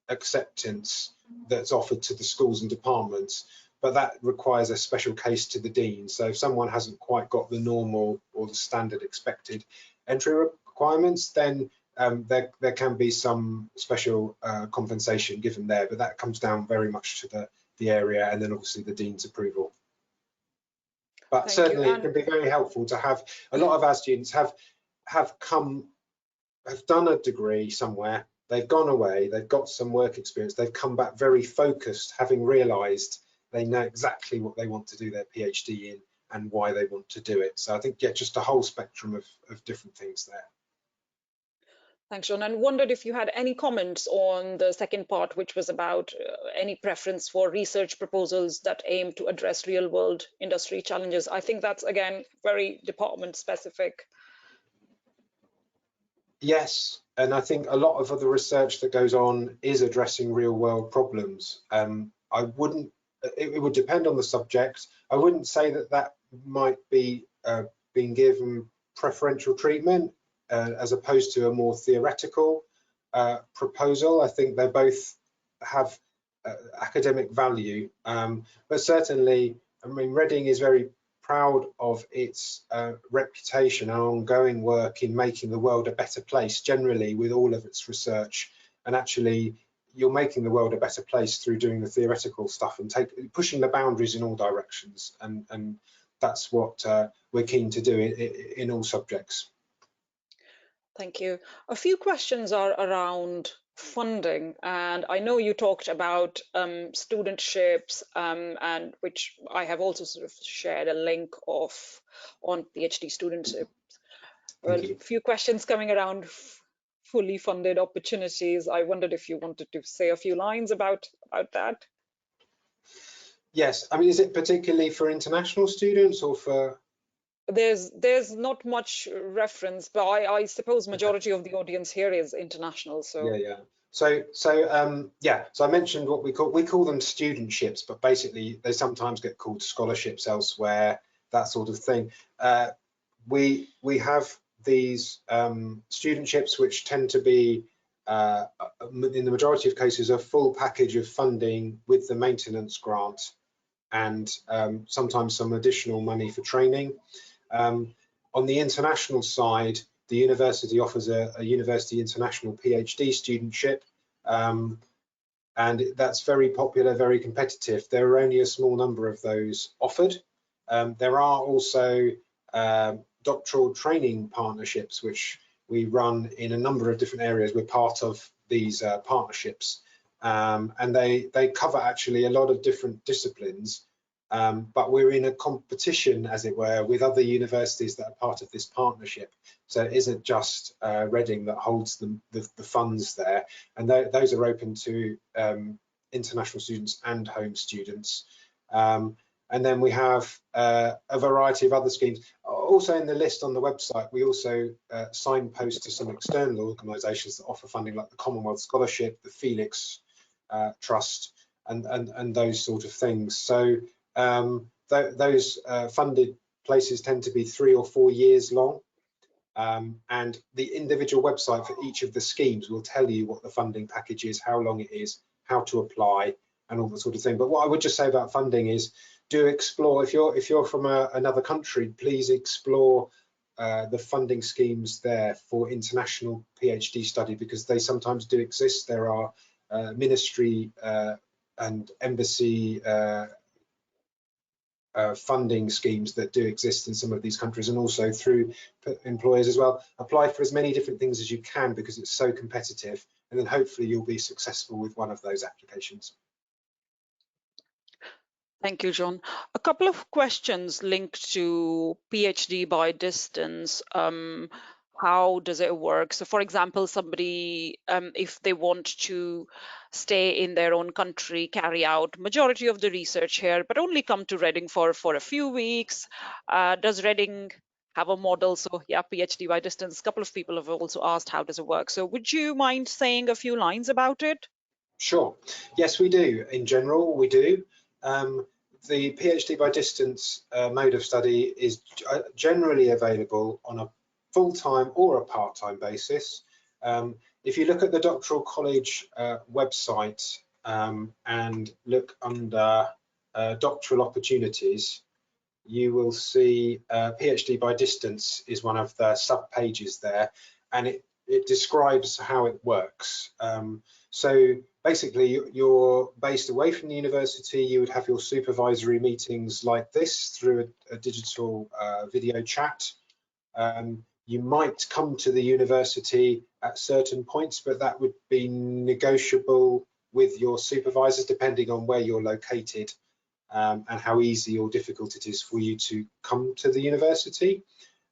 acceptance that's offered to the schools and departments, but that requires a special case to the dean. So if someone hasn't quite got the normal or the standard expected entry requirements, then there can be some special compensation given there, but that comes down very much to the area and then obviously the dean's approval. But Thank certainly you. it can be very helpful to have a lot of our students have done a degree somewhere, they've gone away, they've got some work experience, they've come back very focused, having realised they know exactly what they want to do their PhD in and why they want to do it. So I think, yeah, just a whole spectrum of different things there. Thanks, John. And wondered if you had any comments on the second part, which was about any preference for research proposals that aim to address real world industry challenges. I think that's, again, very department specific. Yes, and I think a lot of other research that goes on is addressing real world problems. It would depend on the subject. I wouldn't say that might be being given preferential treatment as opposed to a more theoretical proposal. I think they both have academic value, but certainly, I mean, Reading is very proud of its reputation and ongoing work in making the world a better place generally with all of its research. And actually, you're making the world a better place through doing the theoretical stuff and pushing the boundaries in all directions. And that's what we're keen to do in all subjects. Thank you. A few questions are around funding, and I know you talked about studentships, and which I have also sort of shared a link of on PhD studentship. Well, a few questions coming around fully funded opportunities. I wondered if you wanted to say a few lines about that. Yes, I mean, is it particularly for international students or for? There's not much reference, but I suppose majority of the audience here is international. So Yeah. So I mentioned what we call them studentships, but basically they sometimes get called scholarships elsewhere, that sort of thing. We have these studentships which tend to be in the majority of cases a full package of funding with the maintenance grant and sometimes some additional money for training. On the international side, the university offers a university international PhD studentship, and that's very popular, very competitive. There are only a small number of those offered. There are also doctoral training partnerships, which we run in a number of different areas. We're part of these partnerships, and they cover actually a lot of different disciplines. But we're in a competition, as it were, with other universities that are part of this partnership. So it isn't just Reading that holds the funds there, and those are open to international students and home students. And then we have a variety of other schemes. Also in the list on the website, we also signpost to some external organisations that offer funding, like the Commonwealth Scholarship, the Felix Trust, and those sort of things. So those funded places tend to be 3 or 4 years long, and the individual website for each of the schemes will tell you what the funding package is, how long it is, how to apply, and all that sort of thing. But what I would just say about funding is, do explore. If you're from another country, please explore the funding schemes there for international PhD study, because they sometimes do exist. There are ministry and embassy funding schemes that do exist in some of these countries, and also through employers as well. Apply for as many different things as you can because it's so competitive, and then hopefully you'll be successful with one of those applications. thank you, John. A couple of questions linked to PhD by distance. How does it work? So, for example, somebody, if they want to stay in their own country, carry out majority of the research here, but only come to Reading for a few weeks, does Reading have a model? So, yeah, PhD by distance. A couple of people have also asked, how does it work? So, would you mind saying a few lines about it? Sure. Yes, we do. In general, we do. The PhD by distance mode of study is generally available on a full-time or a part-time basis. If you look at the Doctoral College website and look under doctoral opportunities, you will see PhD by distance is one of the sub-pages there, and it describes how it works. So basically, you're based away from the university. You would have your supervisory meetings like this through a digital video chat. You might come to the university at certain points, but that would be negotiable with your supervisors depending on where you're located and how easy or difficult it is for you to come to the university.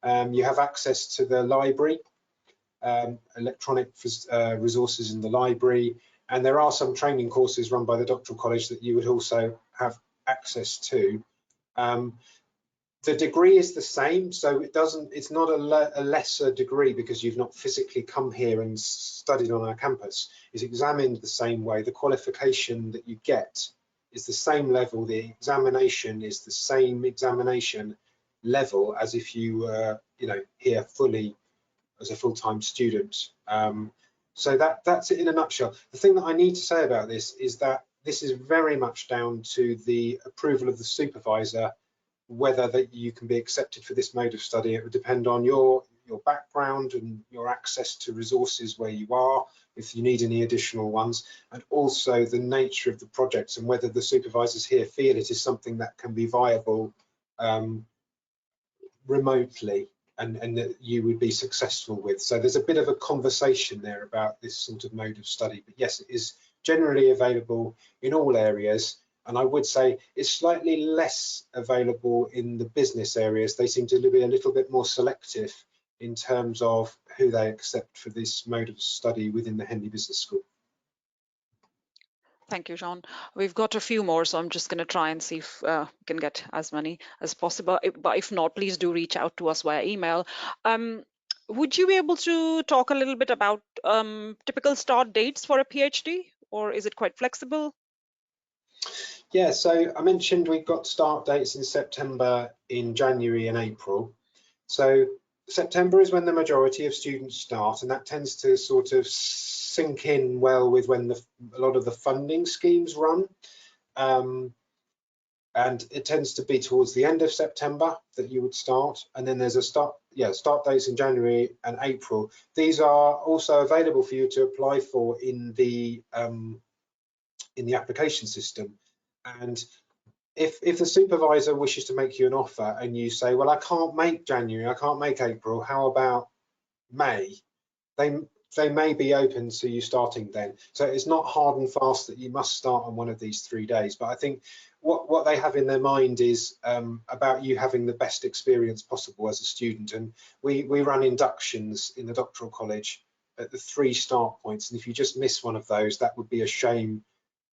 You have access to the library, electronic resources in the library, and there are some training courses run by the Doctoral College that you would also have access to. The degree is the same, so it's not a lesser degree because you've not physically come here and studied on our campus. It's examined the same way. The qualification that you get is the same level. The examination is the same examination level as if you were, here fully as a full-time student. So that's it in a nutshell. The thing that I need to say about this is that this is very much down to the approval of the supervisor whether that you can be accepted for this mode of study. It would depend on your background and your access to resources where you are, if you need any additional ones, and also the nature of the projects and whether the supervisors here feel it is something that can be viable remotely and that you would be successful with. So there's a bit of a conversation there about this sort of mode of study. But yes, it is generally available in all areas. And I would say it's slightly less available in the business areas. They seem to be a little bit more selective in terms of who they accept for this mode of study within the Henley Business School. Thank you, John. We've got a few more, so I'm just going to try and see if we can get as many as possible. But if not, please do reach out to us via email. Would you be able to talk a little bit about typical start dates for a PhD, or is it quite flexible? Yeah, so I mentioned we've got start dates in September, in January and April. So September is when the majority of students start, and that tends to sort of sink in well with when a lot of the funding schemes run. And it tends to be towards the end of September that you would start, and then there's a start dates in January and April. These are also available for you to apply for in the application system. And if the supervisor wishes to make you an offer and you say, well, I can't make January, I can't make April, how about May? They may be open to you starting then. So it's not hard and fast that you must start on one of these 3 days. But I think what they have in their mind is about you having the best experience possible as a student. And we run inductions in the doctoral college at the 3 start points. And if you just miss one of those, that would be a shame.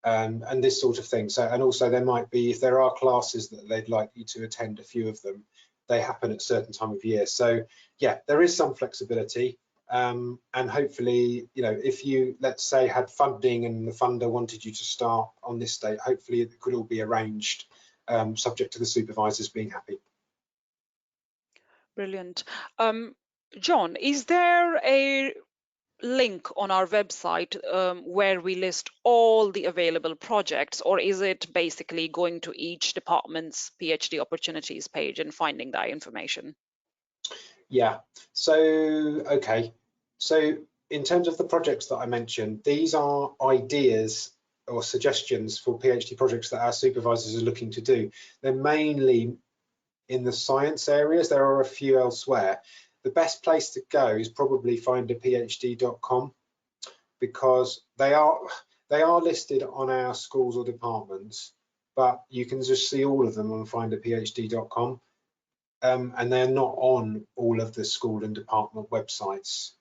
And this sort of thing. So, and also there might be, if there are classes that they'd like you to attend, a few of them, they happen at a certain time of year. So yeah, there is some flexibility. And hopefully, you know, if you, let's say, had funding and the funder wanted you to start on this date, hopefully it could all be arranged, subject to the supervisors being happy. Brilliant. John, is there a link on our website where we list all the available projects, or is it basically going to each department's PhD opportunities page and finding that information? Yeah, so okay, so in terms of the projects that I mentioned, these are ideas or suggestions for PhD projects that our supervisors are looking to do. They're mainly in the science areas. There are a few elsewhere. The best place to go is probably findaphd.com, because they are listed on our schools or departments, but you can just see all of them on findaphd.com. And they're not on all of the school and department websites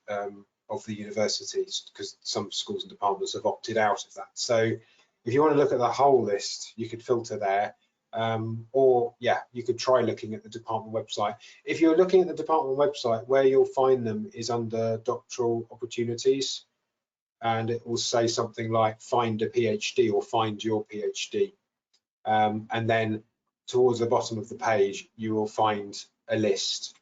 of the universities, because some schools and departments have opted out of that. So if you want to look at the whole list, you could filter there, or yeah, you could try looking at the department website. If you're looking at the department website, where you'll find them is under doctoral opportunities, and it will say something like find a PhD or find your PhD, and then towards the bottom of the page, you will find a list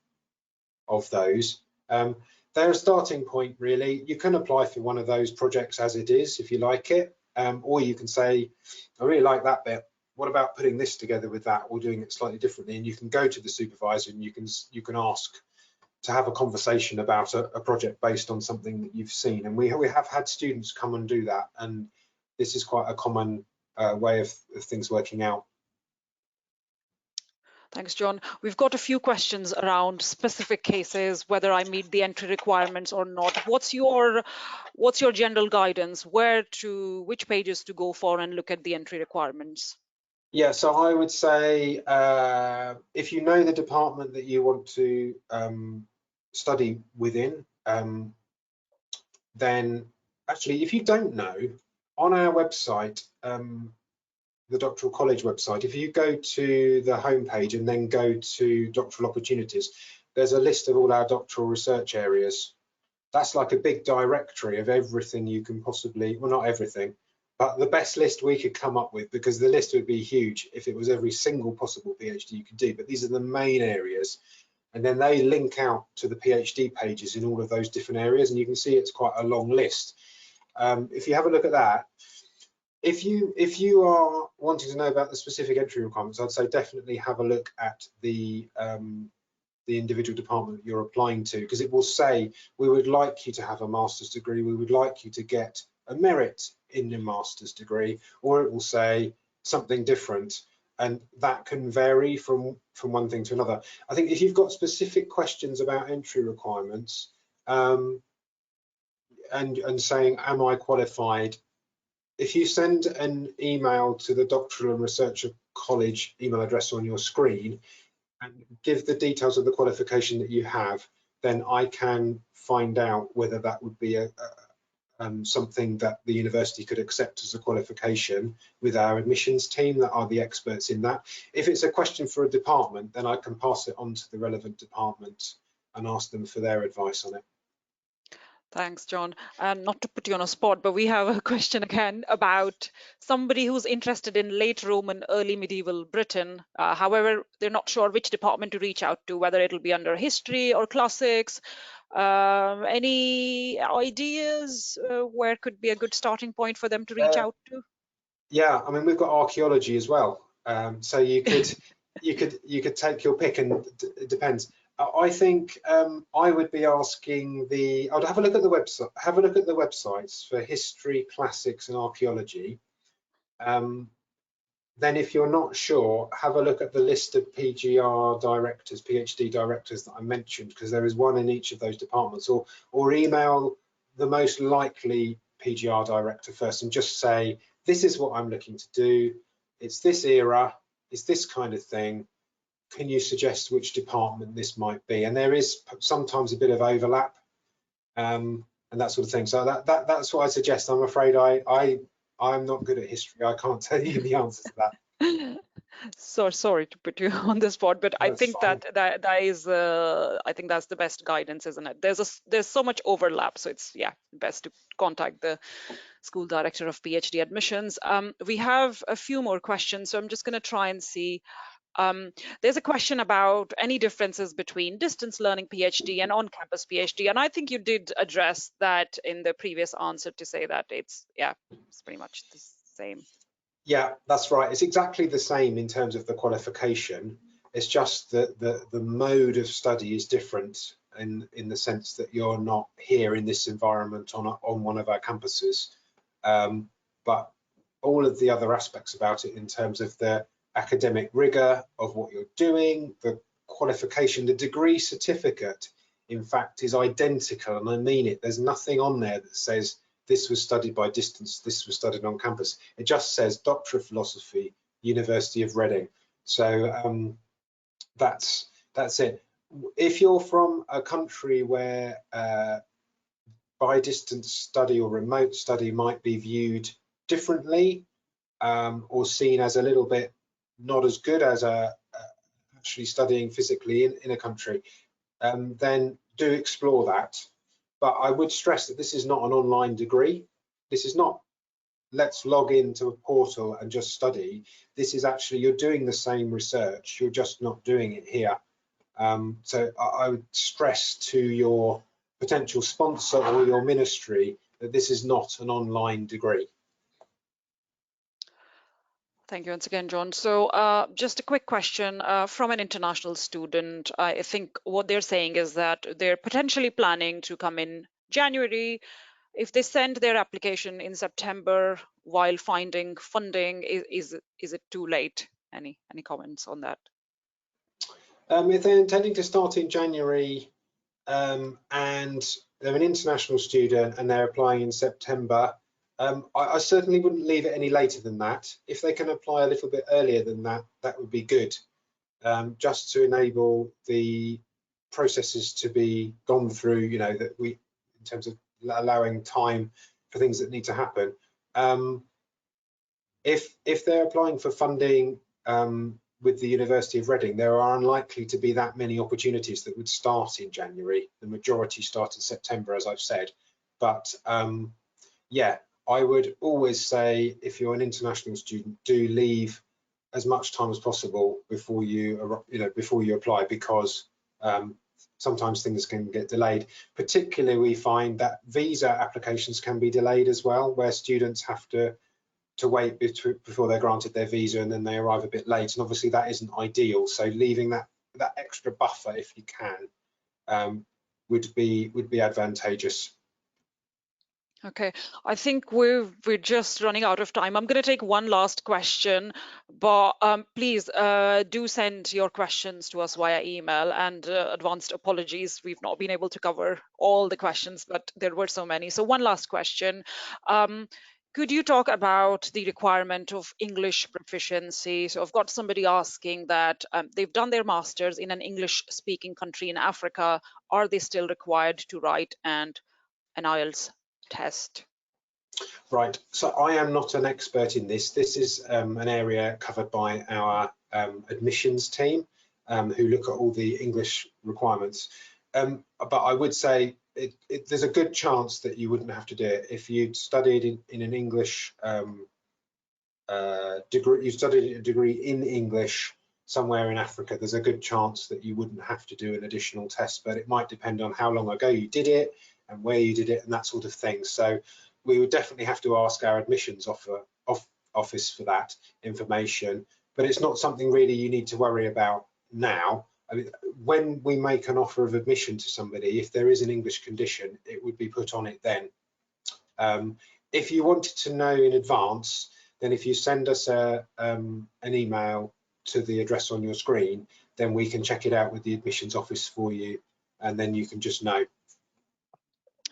of those. They're a starting point, really. You can apply for one of those projects as it is, if you like it, or you can say, I really like that bit. What about putting this together with that, or doing it slightly differently? And you can go to the supervisor and you can ask to have a conversation about a project based on something that you've seen. And we have had students come and do that, and this is quite a common way of things working out. Thanks, John. We've got a few questions around specific cases, whether I meet the entry requirements or not. What's your general guidance? Which pages to go for and look at the entry requirements? Yeah, so I would say if you know the department that you want to study within, then actually, if you don't know, on our website, the doctoral college website, if you go to the homepage and then go to doctoral opportunities, there's a list of all our doctoral research areas. That's like a big directory of everything you can possibly, well, not everything, but the best list we could come up with, because the list would be huge if it was every single possible PhD you could do. But these are the main areas, and then they link out to the PhD pages in all of those different areas, and you can see it's quite a long list. If you have a look at that, if you are wanting to know about the specific entry requirements, I'd say definitely have a look at the individual department that you're applying to, because it will say we would like you to have a master's degree, we would like you to get a merit in your master's degree, or it will say something different, and that can vary from one thing to another. I think if you've got specific questions about entry requirements and saying, am I qualified, if you send an email to the Doctoral and Researcher College email address on your screen and give the details of the qualification that you have, then I can find out whether that would be something that the university could accept as a qualification with our admissions team that are the experts in that. If it's a question for a department, then I can pass it on to the relevant department and ask them for their advice on it. Thanks, John. And not to put you on a spot, but we have a question again about somebody who's interested in late Roman, early medieval Britain. However, they're not sure which department to reach out to, whether it'll be under history or classics. Any ideas where could be a good starting point for them to reach out to? Yeah, I mean, we've got archaeology as well, so you could take your pick, and it depends. I think I would be asking I'd have a look at the website. Have a look at the websites for history, classics, and archaeology. Then, if you're not sure, have a look at the list of PGR directors, PhD directors that I mentioned, because there is one in each of those departments. Or email the most likely PGR director first and just say, this is what I'm looking to do. It's this era. It's this kind of thing. Can you suggest which department this might be? And there is sometimes a bit of overlap and that sort of thing. So that's what I suggest. I'm afraid I'm not good at history. I can't tell you the answers to that. So sorry to put you on the spot, but I That's think fine. that is I think that's the best guidance, isn't it? There's so much overlap, so it's best to contact the school director of PhD admissions. We have a few more questions, so I'm just going to try and see. There's a question about any differences between distance learning PhD and on-campus PhD, and I think you did address that in the previous answer to say that it's pretty much the same. Yeah, that's right. It's exactly the same in terms of the qualification. It's just that the mode of study is different in the sense that you're not here in this environment on one of our campuses. But all of the other aspects about it in terms of the academic rigor of what you're doing, the qualification, the degree certificate, in fact, is identical, and I mean it. There's nothing on there that says this was studied by distance, this was studied on campus. It just says Doctor of Philosophy, University of Reading. So that's it. If you're from a country where by distance study or remote study might be viewed differently or seen as a little bit not as good as actually studying physically in a country, then do explore that. But I would stress that this is not an online degree. This is not, let's log into a portal and just study. This is actually, you're doing the same research, you're just not doing it here. So I would stress to your potential sponsor or your ministry that this is not an online degree. Thank you once again, John. So just a quick question from an international student. I think what they're saying is that they're potentially planning to come in January. If they send their application in September while finding funding, is it too late? Any comments on that? If they're intending to start in January and they're an international student and they're applying in September, I certainly wouldn't leave it any later than that. If they can apply a little bit earlier than that, that would be good, just to enable the processes to be gone through, you know, that we, in terms of allowing time for things that need to happen. If they're applying for funding with the University of Reading, there are unlikely to be that many opportunities that would start in January. The majority start in September, as I've said. But yeah, I would always say, if you're an international student, do leave as much time as possible before you apply, because sometimes things can get delayed. Particularly, we find that visa applications can be delayed as well, where students have to wait before they're granted their visa, and then they arrive a bit late. And obviously that isn't ideal. So leaving that extra buffer, if you can, would be advantageous. Okay, I think we're just running out of time. I'm going to take one last question, but please do send your questions to us via email, and advanced apologies. We've not been able to cover all the questions, but there were so many. So one last question. Could you talk about the requirement of English proficiency? So I've got somebody asking that they've done their master's in an English-speaking country in Africa. Are they still required to write an IELTS test? Right, so I am not an expert in this. This is an area covered by our admissions team, who look at all the English requirements. But I would say there's a good chance that you wouldn't have to do it if you'd studied in an English degree. You studied a degree in English somewhere in Africa. There's a good chance that you wouldn't have to do an additional test, but it might depend on how long ago you did it and where you did it and that sort of thing. So we would definitely have to ask our admissions office for that information, but it's not something really you need to worry about now. I mean, when we make an offer of admission to somebody, if there is an English condition, it would be put on it then. If you wanted to know in advance, then if you send us an email to the address on your screen, then we can check it out with the admissions office for you, and then you can just know.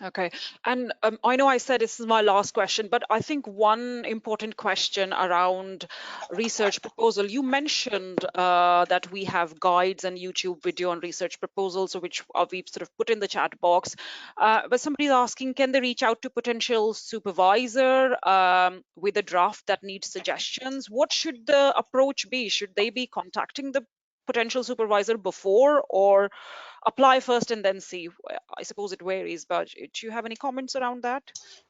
Okay, and I know I said this is my last question, but I think one important question around research proposal, you mentioned that we have guides and YouTube video on research proposals, which we've sort of put in the chat box, but somebody's asking, can they reach out to potential supervisor with a draft that needs suggestions? What should the approach be? Should they be contacting the potential supervisor before, or apply first and then see? I suppose it varies, but do you have any comments around that?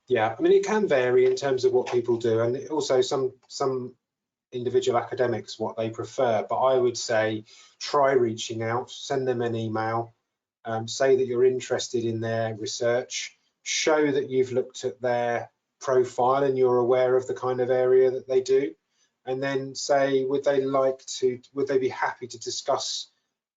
Yeah, I mean, it can vary in terms of what people do, and also some individual academics what they prefer, but I would say try reaching out, send them an email, say that you're interested in their research, show that you've looked at their profile and you're aware of the kind of area that they do, and then say would they be happy to discuss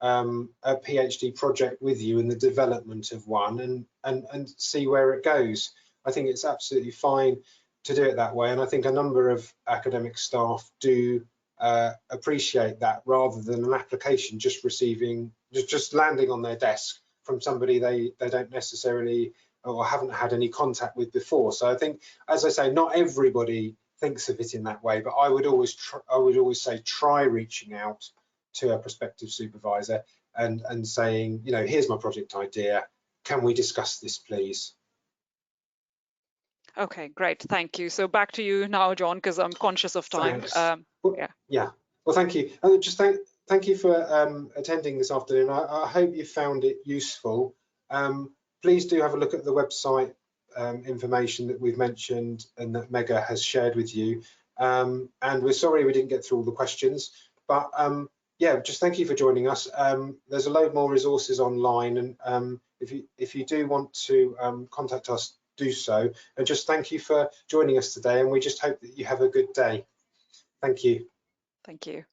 a PhD project with you and the development of one, and see where it goes. I think it's absolutely fine to do it that way, and I think a number of academic staff do appreciate that, rather than an application just landing on their desk from somebody they don't necessarily or haven't had any contact with before. So I think, as I say, not everybody thinks of it in that way, but I would always say try reaching out to a prospective supervisor and saying, you know, here's my project idea, can we discuss this please? Okay, great, thank you. So back to you now, John, because I'm conscious of time. Yeah, well, thank you. Just thank you for attending this afternoon. I hope you found it useful. Please do have a look at the website information that we've mentioned and that Mega has shared with you. And we're sorry we didn't get through all the questions, but yeah, just thank you for joining us. There's a load more resources online, and if you do want to contact us, do so. And just thank you for joining us today, and we just hope that you have a good day. Thank you. Thank you.